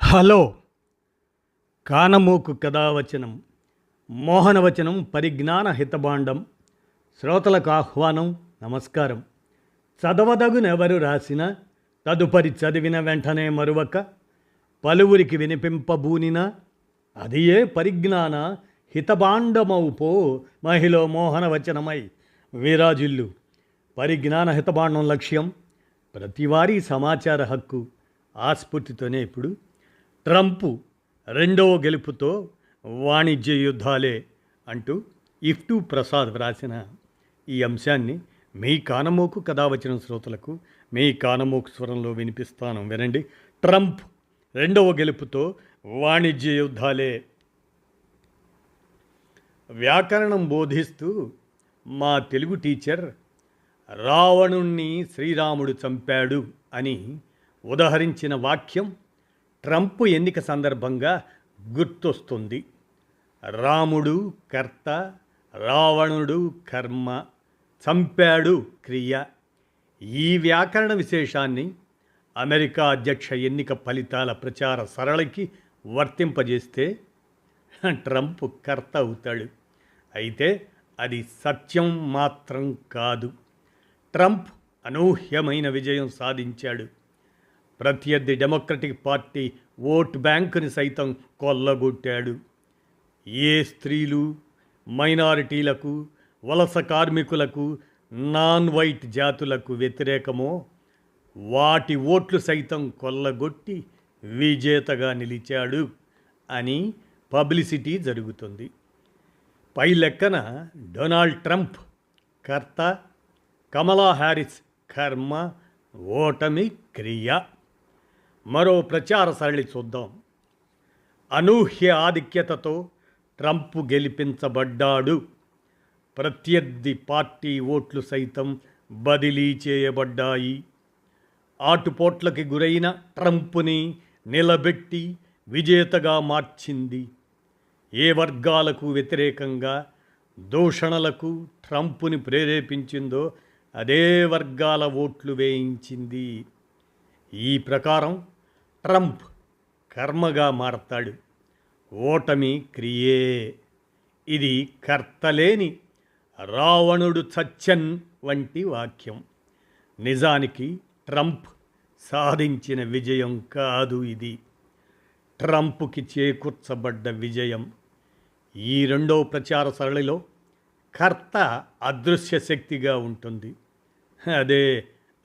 Hello! కానమోకు కథావచనం మోహనవచనం పరిజ్ఞాన హితభాండం. శ్రోతలకు ఆహ్వానం. నమస్కారం. చదవదగునెవరు రాసిన తదుపరి చదివిన వెంటనే మరువక పలువురికి వినిపింపబూనిన అది ఏ పరిజ్ఞాన హితభాండమౌపో మహిళ మోహనవచనమై విరాజిల్లు. పరిజ్ఞాన హితభాండం లక్ష్యం ప్రతివారీ సమాచార హక్కు. ఆస్ఫూర్తితోనే ఇప్పుడు ట్రంప్ రెండవ గెలుపుతో వాణిజ్య యుద్ధాలే అంటూ ఇఫ్టు ప్రసాద్ వ్రాసిన ఈ అంశాన్ని మీ కానమోకు కథావచనం శ్రోతలకు మీ కానమోకు స్వరంలో వినిపిస్తాను, వినండి. ట్రంప్ రెండవ గెలుపుతో వాణిజ్య యుద్ధాలే. వ్యాకరణం బోధిస్తూ మా తెలుగు టీచర్ రావణుణ్ణి శ్రీరాముడు చంపాడు అని ఉదహరించిన వాక్యం ట్రంప్ ఎన్నిక సందర్భంగా గుర్తొస్తుంది. రాముడు కర్త, రావణుడు కర్మ, చంపాడు క్రియ. ఈ వ్యాకరణ విశేషాన్ని అమెరికా అధ్యక్ష ఎన్నిక ఫలితాల ప్రచార సరళికి వర్తింపజేస్తే ట్రంప్ కర్త అవుతాడు. అయితే అది సత్యం మాత్రం కాదు. ట్రంప్ అనూహ్యమైన విజయం సాధించాడు. ప్రత్యర్థి డెమోక్రటిక్ పార్టీ ఓట్ బ్యాంకుని సైతం కొల్లగొట్టాడు. ఏ స్త్రీలు, మైనారిటీలకు, వలస కార్మికులకు, నాన్ వైట్ జాతులకు వ్యతిరేకమో వాటి ఓట్లు సైతం కొల్లగొట్టి విజేతగా నిలిచాడు అని పబ్లిసిటీ జరుగుతుంది. పై లెక్కన డొనాల్డ్ ట్రంప్ కర్త, కమలా హ్యారిస్ కర్మ, ఓటమి క్రియ. మరో ప్రచార సరళి చూద్దాం. అనూహ్య ఆధిక్యతతో ట్రంప్ గెలిపించబడ్డాడు. ప్రత్యర్థి పార్టీ ఓట్లు సైతం బదిలీ చేయబడ్డాయి. ఆటుపోట్లకి గురైన ట్రంప్ని నిలబెట్టి విజేతగా మార్చింది. ఏ వర్గాలకు వ్యతిరేకంగా దూషణలకు ట్రంప్ని ప్రేరేపించిందో అదే వర్గాల ఓట్లు వేయించింది. ఈ ప్రకారం ట్రంప్ కర్మగా మారతాడు, ఓటమి క్రియే. ఇది కర్తలేని రావణుడు చచ్చన్ వంటి వాక్యం. నిజానికి ట్రంప్ సాధించిన విజయం కాదు ఇది, ట్రంప్కి చేకూర్చబడ్డ విజయం. ఈ రెండవ ప్రచార సరళిలో కర్త అదృశ్య శక్తిగా ఉంటుంది. అదే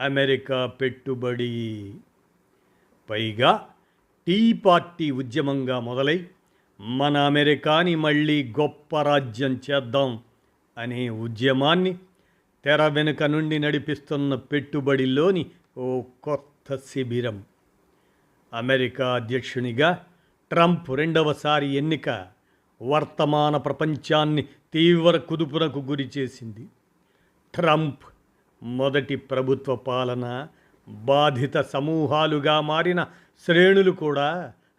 అమెరికా పెట్టుబడి. పైగా టీ పార్టీ ఉద్యమంగా మొదలై మన అమెరికాని మళ్ళీ గొప్ప రాజ్యం చేద్దాం అనే ఉద్యమాన్ని తెర వెనుక నుండి నడిపిస్తున్న పెట్టుబడిలోని ఓ కొత్త శిబిరం. అమెరికా అధ్యక్షునిగా ట్రంప్ రెండవసారి ఎన్నిక వర్తమాన ప్రపంచాన్ని తీవ్ర కుదుపునకు గురి చేసింది. ట్రంప్ మొదటి ప్రభుత్వ పాలన బాధిత సమూహాలుగా మారిన శ్రేణులు కూడా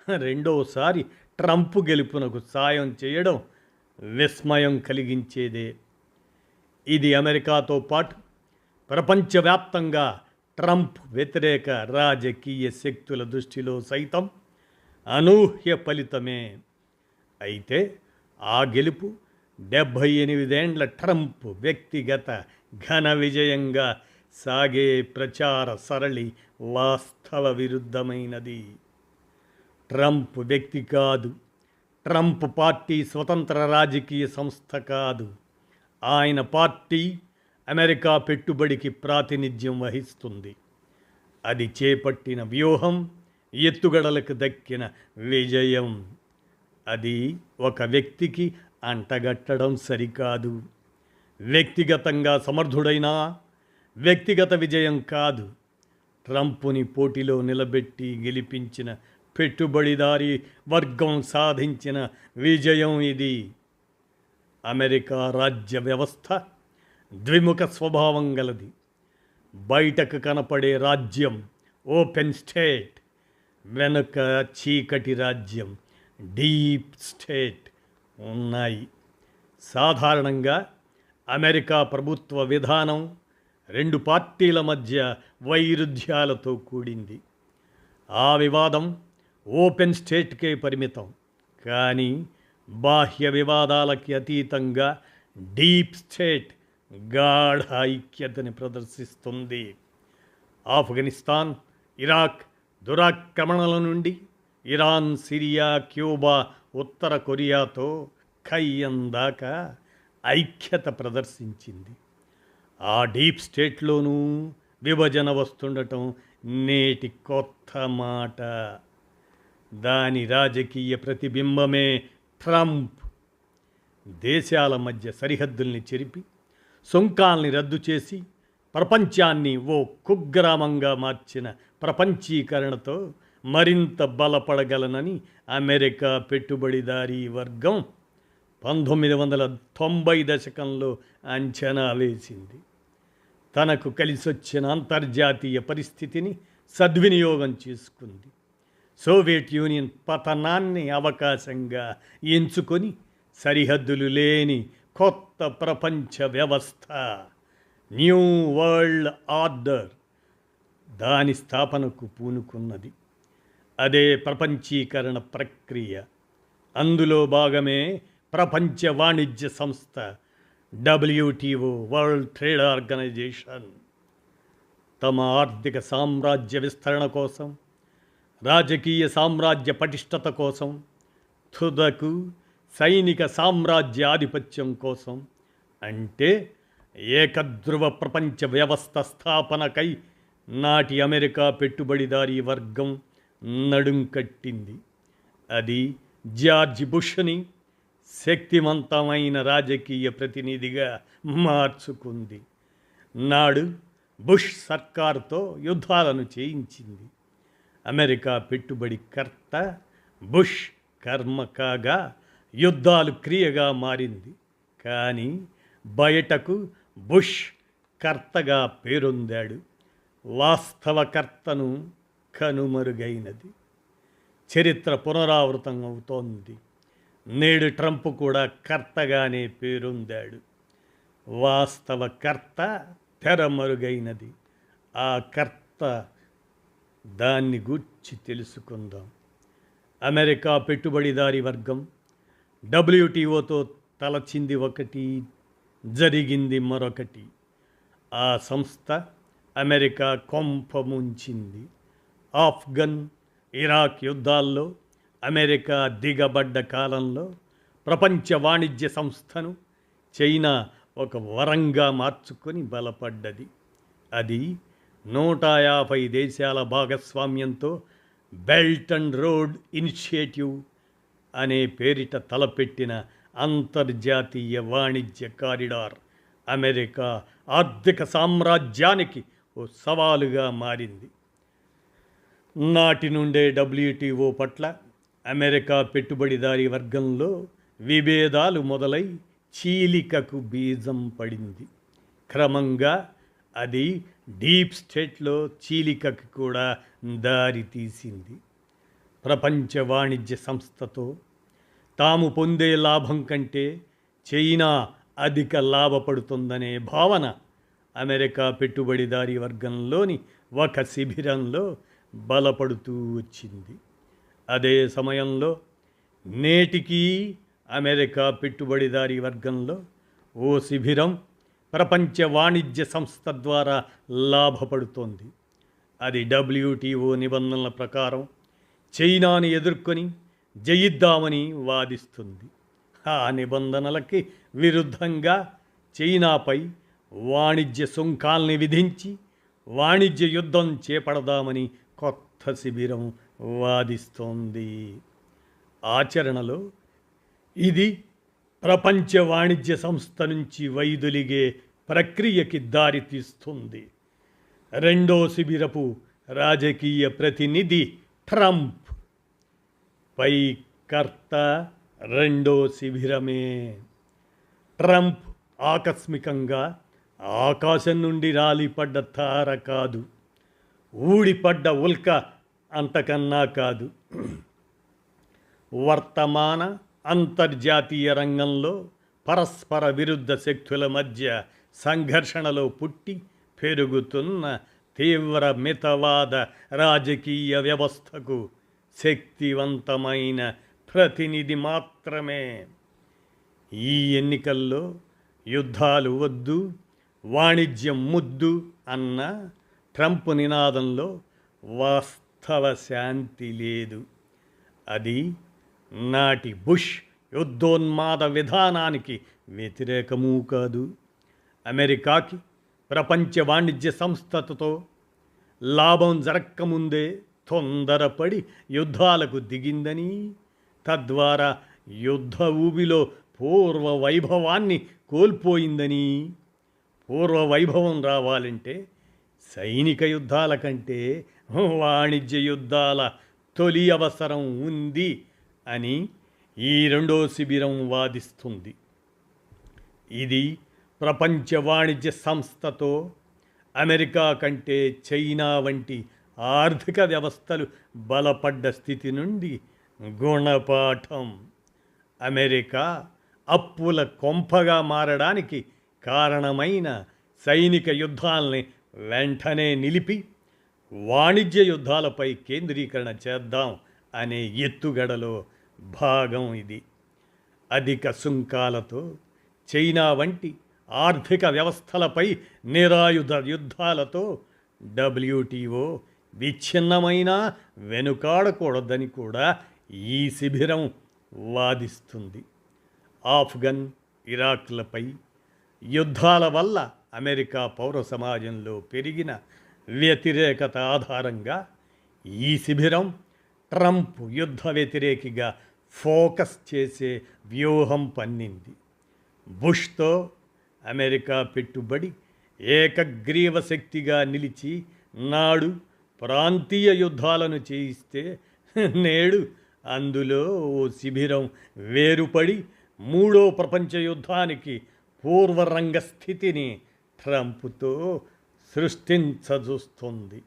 రెండోసారి ట్రంప్ గెలుపునకు సాయం చేయడం విస్మయం కలిగించేదే. ఇది అమెరికాతో పాటు ప్రపంచవ్యాప్తంగా ట్రంప్ వ్యతిరేక రాజకీయ శక్తుల దృష్టిలో సైతం అనూహ్య ఫలితమే. అయితే ఆ గెలుపు 78 ఏండ్ల ట్రంప్ వ్యక్తిగత ఘన విజయంగా సాగే ప్రచార సరళి వాస్తవ విరుద్ధమైనది. ట్రంప్ వ్యక్తి కాదు, ట్రంప్ పార్టీ స్వతంత్ర రాజకీయ సంస్థ కాదు. ఆయన పార్టీ అమెరికా పెట్టుబడికి ప్రాతినిధ్యం వహిస్తుంది. అది చేపట్టిన వ్యూహం, ఎత్తుగడలకు దక్కిన విజయం. అది ఒక వ్యక్తికి అంటగట్టడం సరికాదు. వ్యక్తిగతంగా సమర్థుడైనా వ్యక్తిగత విజయం కాదు. ట్రంప్ని పోటీలో నిలబెట్టి గెలిపించిన పెట్టుబడిదారీ వర్గం సాధించిన విజయం ఇది. అమెరికా రాజ్య వ్యవస్థ ద్విముఖ స్వభావం గలది. బయటకు కనపడే రాజ్యం ఓపెన్ స్టేట్, వెనుక చీకటి రాజ్యం డీప్ స్టేట్ ఉన్నాయి. సాధారణంగా అమెరికా ప్రభుత్వ విధానం రెండు పార్టీల మధ్య వైరుధ్యాలతో కూడింది. ఆ వివాదం ఓపెన్ స్టేట్కే పరిమితం. కానీ బాహ్య వివాదాలకి అతీతంగా డీప్ స్టేట్ గాఢ ఐక్యతని ప్రదర్శిస్తుంది. ఆఫ్ఘనిస్తాన్, ఇరాక్ దురాక్రమణల నుండి ఇరాన్, సిరియా, క్యూబా, ఉత్తర కొరియాతో కయ్యం దాకా ఐక్యత ప్రదర్శించింది. ఆ డీప్ స్టేట్లోనూ విభజన వస్తుండటం నేటి కొత్త మాట. దాని రాజకీయ ప్రతిబింబమే ట్రంప్. దేశాల మధ్య సరిహద్దుల్ని చెరిపి సుంకాల్ని రద్దు చేసి ప్రపంచాన్ని ఓ కుగ్రామంగా మార్చిన ప్రపంచీకరణతో మరింత బలపడగలనని అమెరికా పెట్టుబడిదారీ వర్గం 1990 దశకంలో అంచనా వేసింది. తనకు కలిసొచ్చిన అంతర్జాతీయ పరిస్థితిని సద్వినియోగం చేసుకుంది. సోవియట్ యూనియన్ పతనాన్ని అవకాశంగా ఎంచుకొని సరిహద్దులు లేని కొత్త ప్రపంచ వ్యవస్థ, న్యూ వరల్డ్ ఆర్డర్, దాని స్థాపనకు పూనుకున్నది. అదే ప్రపంచీకరణ ప్రక్రియ. అందులో భాగమే ప్రపంచ వాణిజ్య సంస్థ WTO, వరల్డ్ ట్రేడ్ ఆర్గనైజేషన్. తమ ఆర్థిక సామ్రాజ్య విస్తరణ కోసం, రాజకీయ సామ్రాజ్య పటిష్టత కోసం, తుదకు సైనిక సామ్రాజ్యాధిపత్యం కోసం, అంటే ఏకధ్రువ ప్రపంచ వ్యవస్థ స్థాపనకై నాటి అమెరికా పెట్టుబడిదారీ వర్గం నడుం కట్టింది. అది జార్జ్ బుష్ని శక్తివంతమైన రాజకీయ ప్రతినిధిగా మార్చుకుంది. నాడు బుష్ సర్కారుతో యుద్ధాలను చేయించింది. అమెరికా పెట్టుబడికర్త, బుష్ కర్మ కాగా యుద్ధాలు క్రియగా మారింది. కానీ బయటకు బుష్ కర్తగా పేరొందాడు. వాస్తవకర్తను కనుమరుగైనది. చరిత్ర పునరావృతం అవుతోంది. నేడు ట్రంప్ కూడా కర్తగానే పేరొందాడు. వాస్తవకర్త తెరమరుగైనది. ఆ కర్త, దాన్ని గూర్చి తెలుసుకుందాం. అమెరికా పెట్టుబడిదారీ వర్గం WTOతో తలచింది ఒకటి, జరిగింది మరొకటి. ఆ సంస్థ అమెరికా కొంప ముంచింది. ఆఫ్ఘన్, ఇరాక్ యుద్ధాల్లో అమెరికా దిగబడ్డ కాలంలో ప్రపంచ వాణిజ్య సంస్థను చైనా ఒక వరంగా మార్చుకొని బలపడ్డది. అది 150 దేశాల భాగస్వామ్యంతో బెల్ట్ అండ్ రోడ్ ఇనిషియేటివ్ అనే పేరిట తలపెట్టిన అంతర్జాతీయ వాణిజ్య కారిడార్ అమెరికా ఆర్థిక సామ్రాజ్యానికి ఓ సవాలుగా మారింది. నాటి నుండే WTO పట్ల అమెరికా పెట్టుబడిదారీ వర్గంలో విభేదాలు మొదలై చీలికకు బీజం పడింది. క్రమంగా అది డీప్ స్టేట్లో చీలికకు కూడా దారి తీసింది. ప్రపంచ వాణిజ్య సంస్థతో తాము పొందే లాభం కంటే చైనా అధిక లాభపడుతుందనే భావన అమెరికా పెట్టుబడిదారీ వర్గంలోని ఒక శిబిరంలో బలపడుతూ వచ్చింది. అదే సమయంలో నేటికీ అమెరికా పెట్టుబడిదారీ వర్గంలో ఓ శిబిరం ప్రపంచ వాణిజ్య సంస్థ ద్వారా లాభపడుతోంది. అది WTO నిబంధనల ప్రకారం చైనాని ఎదుర్కొని జయిద్దామని వాదిస్తుంది. ఆ నిబంధనలకి విరుద్ధంగా చైనాపై వాణిజ్య సుంకాల్ని విధించి వాణిజ్య యుద్ధం చేపడదామని కొత్త శిబిరం వాదిస్తోంది. ఆచరణలో ఇది ప్రపంచ వాణిజ్య సంస్థ నుంచి వైదొలిగే ప్రక్రియకి దారితీస్తుంది. రెండో శిబిరపు రాజకీయ ప్రతినిధి ట్రంప్. పై కర్త రెండో శిబిరమే. ట్రంప్ ఆకస్మికంగా ఆకాశం నుండి రాలిపడ్డ తార కాదు, ఊడిపడ్డ ఉల్క అంతకన్నా కాదు. వర్తమాన అంతర్జాతీయ రంగంలో పరస్పర విరుద్ధ శక్తుల మధ్య సంఘర్షణలో పుట్టి పెరుగుతున్న తీవ్ర మితవాద రాజకీయ వ్యవస్థకు శక్తివంతమైన ప్రతినిధి మాత్రమే. ఈ ఎన్నికల్లో యుద్ధాలు వద్దు, వాణిజ్యం ముద్దు అన్న ట్రంప్ నినాదంలో వాస్తవ శాంతి లేదు. అది నాటి బుష్ యుద్ధోన్మాద విధానానికి వ్యతిరేకమూ కాదు. అమెరికాకి ప్రపంచ వాణిజ్య సంస్థతో లాభం జరక్కముందే తొందరపడి యుద్ధాలకు దిగిందని, తద్వారా యుద్ధ ఊబిలో పూర్వ వైభవాన్ని కోల్పోయిందని. పూర్వ వైభవం రావాలంటే సైనిక యుద్ధాల కంటే వాణిజ్య యుద్ధాల తొలి అవసరం ఉంది అని ఈ రెండో శిబిరం వాదిస్తుంది. ఇది ప్రపంచ వాణిజ్య సంస్థతో అమెరికా కంటే చైనా వంటి ఆర్థిక వ్యవస్థలు బలపడ్డ స్థితి నుండి గుణపాఠం. అమెరికా అప్పుల కొంపగా మారడానికి కారణమైన సైనిక యుద్ధాల్ని వెంటనే నిలిపి వాణిజ్య యుద్ధాలపై కేంద్రీకరణ చేద్దాం అనే ఎత్తుగడలో భాగం ఇది. అధిక సుంకాలతో చైనా వంటి ఆర్థిక వ్యవస్థలపై నిరాయుధ యుద్ధాలతో WTO విచ్ఛిన్నమైన వెనుకాడకూడదని కూడా ఈ శిబిరం వాదిస్తుంది. ఆఫ్ఘన్, ఇరాక్లపై యుద్ధాల వల్ల అమెరికా పౌర సమాజంలో పెరిగిన వ్యతిరేకత ఆధారంగా ఈ శిబిరం ట్రంప్ యుద్ధ వ్యతిరేకిగా ఫోకస్ చేసే వ్యూహం పన్నింది. బుష్తో అమెరికా పెట్టుబడి ఏకగ్రీవ శక్తిగా నిలిచి నాడు ప్రాంతీయ యుద్ధాలను చేయిస్తే, నేడు అందులో ఓ శిబిరం వేరుపడి మూడో ప్రపంచ యుద్ధానికి పూర్వరంగ స్థితిని ట్రంప్తో సృష్టించజూస్తుంది.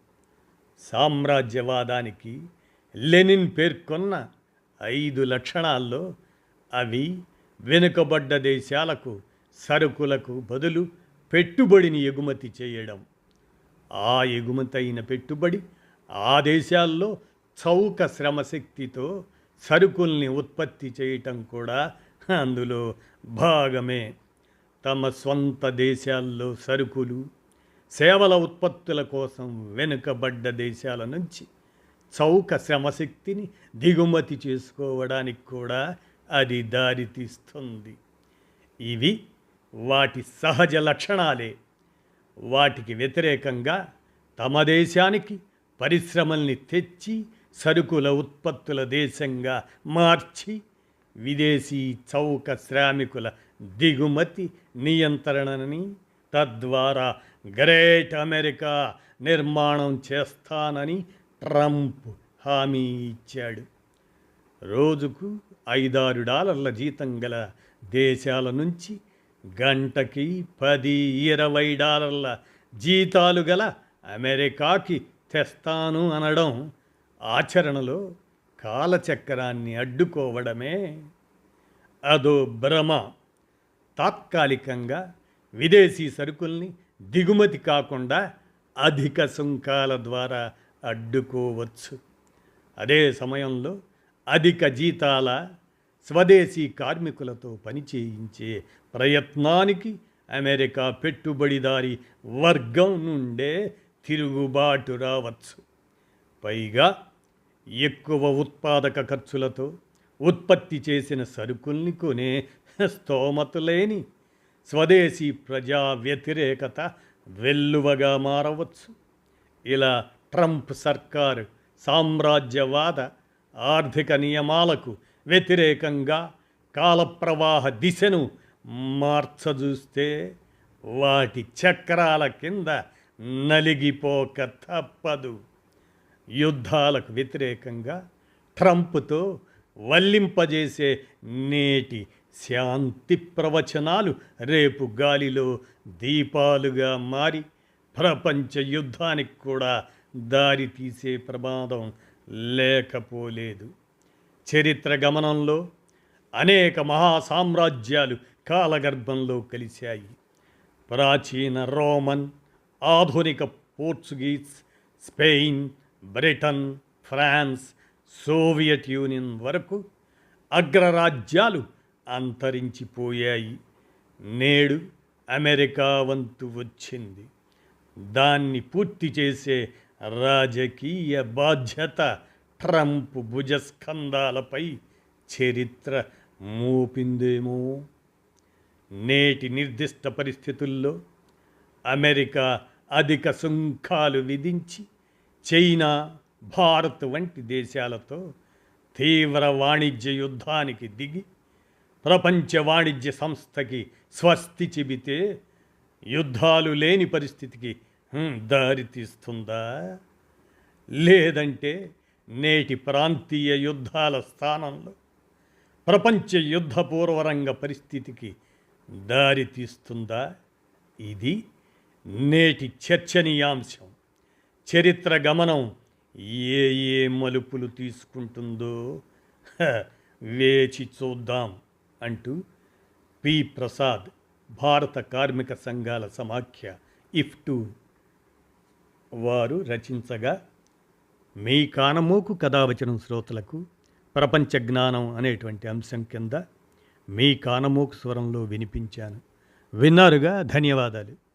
సామ్రాజ్యవాదానికి లెనిన్ పేర్కొన్న 5 లక్షణాల్లో అవి వెనుకబడ్డ దేశాలకు సరుకులకు బదులు పెట్టుబడిని ఎగుమతి చేయడం, ఆ ఎగుమతైన పెట్టుబడి ఆ దేశాల్లో చౌక శ్రమశక్తితో సరుకుల్ని ఉత్పత్తి చేయటం కూడా అందులో భాగమే. తమ స్వంత దేశాల్లో సరుకులు, సేవల ఉత్పత్తుల కోసం వెనుకబడ్డ దేశాల నుంచి చౌక శ్రమశక్తిని దిగుమతి చేసుకోవడానికి కూడా అది దారితీస్తుంది. ఇవి వాటి సహజ లక్షణాలే. వాటికి వ్యతిరేకంగా తమ దేశానికి పరిశ్రమల్ని తెచ్చి సరుకుల ఉత్పత్తుల దేశంగా మార్చి విదేశీ చౌక శ్రామికుల దిగుమతి నియంత్రణని, తద్వారా గ్రేట్ అమెరికా నిర్మాణం చేస్తానని ట్రంప్ హామీ ఇచ్చాడు. రోజుకు $5-6 జీతం గల దేశాల నుంచి గంటకి $10-20 జీతాలు గల అమెరికాకి తెస్తాను అనడం ఆచరణలో కాలచక్రాన్ని అడ్డుకోవడమే. అదో భ్రమ. తాత్కాలికంగా విదేశీ సరుకుల్ని దిగుమతి కాకుండా అధిక సుంకాల ద్వారా అడ్డుకోవచ్చు. అదే సమయంలో అధిక జీతాల స్వదేశీ కార్మికులతో పనిచేయించే ప్రయత్నానికి అమెరికా పెట్టుబడిదారీ వర్గం నుండే తిరుగుబాటు రావచ్చు. పైగా ఎక్కువ ఉత్పాదక ఖర్చులతో ఉత్పత్తి చేసిన సరుకుల్ని కొనే స్తోమత లేని స్వదేశీ ప్రజా వ్యతిరేకత వెల్లువగా మారవచ్చు. ఇలా ట్రంప్ సర్కారు సామ్రాజ్యవాద ఆర్థిక నియమాలకు వ్యతిరేకంగా కాలప్రవాహ దిశను మార్చజూస్తే వాటి చక్రాల కింద నలిగిపోక తప్పదు. యుద్ధాలకు వ్యతిరేకంగా ట్రంప్తో వల్లింపజేసే నేటి శాంతి ప్రవచనాలు రేపు గాలిలో దీపాలుగా మారి ప్రపంచ యుద్ధానికి కూడా దారి తీసే ప్రమాదం లేకపోలేదు. చరిత్ర గమనంలో అనేక మహాసామ్రాజ్యాలు కాలగర్భంలో కలిశాయి. ప్రాచీన రోమన్, ఆధునిక Portuguese, Spain, Britain, France, Soviet Union వరకు అగ్రరాజ్యాలు అంతరించిపోయాయి. నేడు అమెరికా వంతు వచ్చింది. దాన్ని పూర్తి చేసే రాజకీయ బాధ్యత ట్రంప్ భుజస్కంధాలపై చరిత్ర మోపిందేమో. నేటి నిర్దిష్ట పరిస్థితుల్లో అమెరికా అధిక సుంకాలు విధించి చైనా, భారత్ వంటి దేశాలతో తీవ్ర వాణిజ్య యుద్ధానికి దిగి ప్రపంచ వాణిజ్య సంస్థకి స్వస్తి చెబితే యుద్ధాలు లేని పరిస్థితికి దారితీస్తుందా? లేదంటే నేటి ప్రాంతీయ యుద్ధాల స్థానంలో ప్రపంచ యుద్ధపూర్వరంగ పరిస్థితికి దారితీస్తుందా? ఇది నేటి చర్చనీయాంశం. చరిత్ర గమనం ఏ ఏ మలుపులు తీసుకుంటుందో వేచి చూద్దాం అంటూ పి. ప్రసాద్, భారత కార్మిక సంఘాల సమాఖ్య ఇఫ్టు వారు రచించగా, మీ కానమోకు కథావచనం శ్రోతలకు ప్రపంచ జ్ఞానం అనేటువంటి అంశం కింద మీ కానమోకు స్వరంలో వినిపించాను. విన్నారుగా, ధన్యవాదాలు.